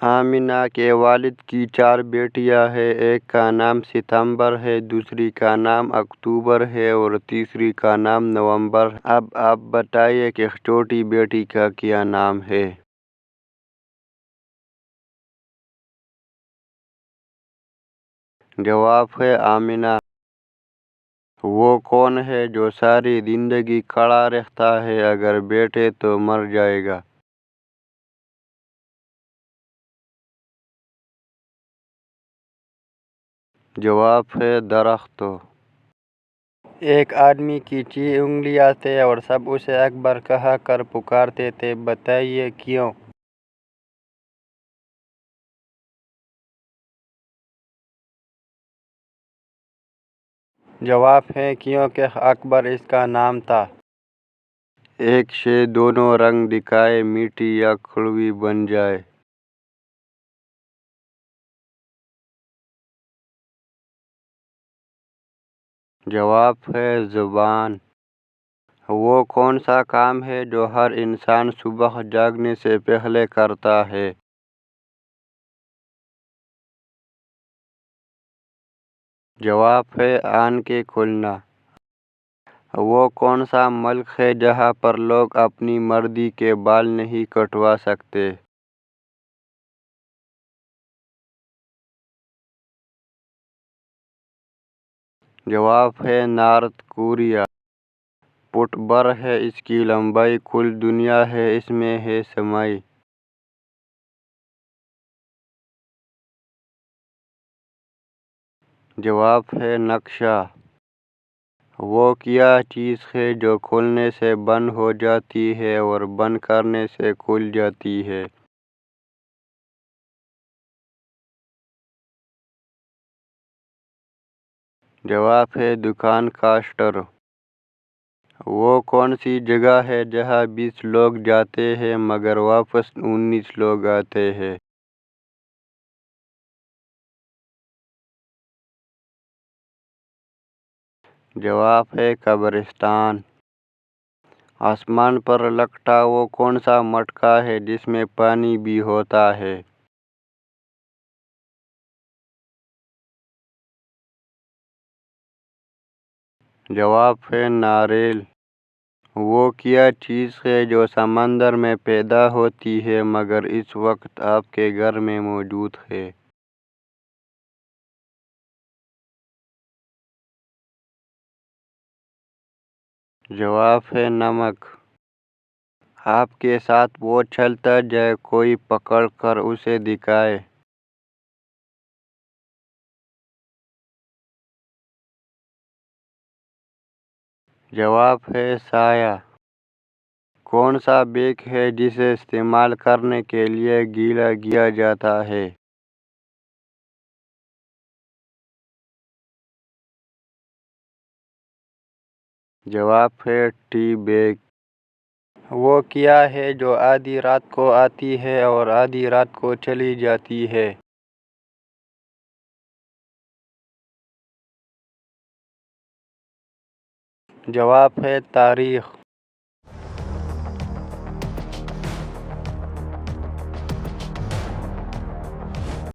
آمنہ کے والد کی 4 بیٹیاں ہیں، ایک کا نام ستمبر ہے، دوسری کا نام اکتوبر ہے اور تیسری کا نام نومبر۔ اب آپ بتائیے کہ چھوٹی بیٹی کا کیا نام ہے؟ جواب ہے آمنہ۔ وہ کون ہے جو ساری زندگی کھڑا رہتا ہے، اگر بیٹھے تو مر جائے گا؟ جواب ہے درخت۔ ایک آدمی کی 6 انگلیاں تھیں اور سب اسے اکبر کہا کر پکارتے تھے، بتائیے کیوں؟ جواب ہے کیونکہ اکبر اس کا نام تھا۔ ایک شے دونوں رنگ دکھائے، میٹھی یا کڑوی بن جائے۔ جواب ہے زبان۔ وہ کون سا کام ہے جو ہر انسان صبح جاگنے سے پہلے کرتا ہے؟ جواب ہے آنکھیں کھولنا۔ وہ کون سا ملک ہے جہاں پر لوگ اپنی مرضی کے بال نہیں کٹوا سکتے؟ جواب ہے نارتھ کوریا۔ فٹ بر ہے اس کی لمبائی، کل دنیا ہے اس میں ہے سمائی۔ جواب ہے نقشہ۔ وہ کیا چیز ہے جو کھولنے سے بند ہو جاتی ہے اور بند کرنے سے کھل جاتی ہے؟ جواب ہے دکان کا شٹر۔ وہ کون سی جگہ ہے جہاں 20 لوگ جاتے ہیں مگر واپس 19 لوگ آتے ہیں؟ جواب ہے قبرستان۔ آسمان پر لٹکا وہ کون سا مٹکا ہے جس میں پانی بھی ہوتا ہے؟ جواب ہے ناریل۔ وہ کیا چیز ہے جو سمندر میں پیدا ہوتی ہے مگر اس وقت آپ کے گھر میں موجود ہے؟ جواب ہے نمک۔ آپ کے ساتھ وہ چلتا جائے، کوئی پکڑ کر اسے دکھائے۔ جواب ہے سایہ۔ کون سا بیگ ہے جسے استعمال کرنے کے لیے گیلا کیا جاتا ہے؟ جواب ہے ٹی بیگ۔ وہ کیا ہے جو آدھی رات کو آتی ہے اور آدھی رات کو چلی جاتی ہے؟ جواب ہے تاریخ۔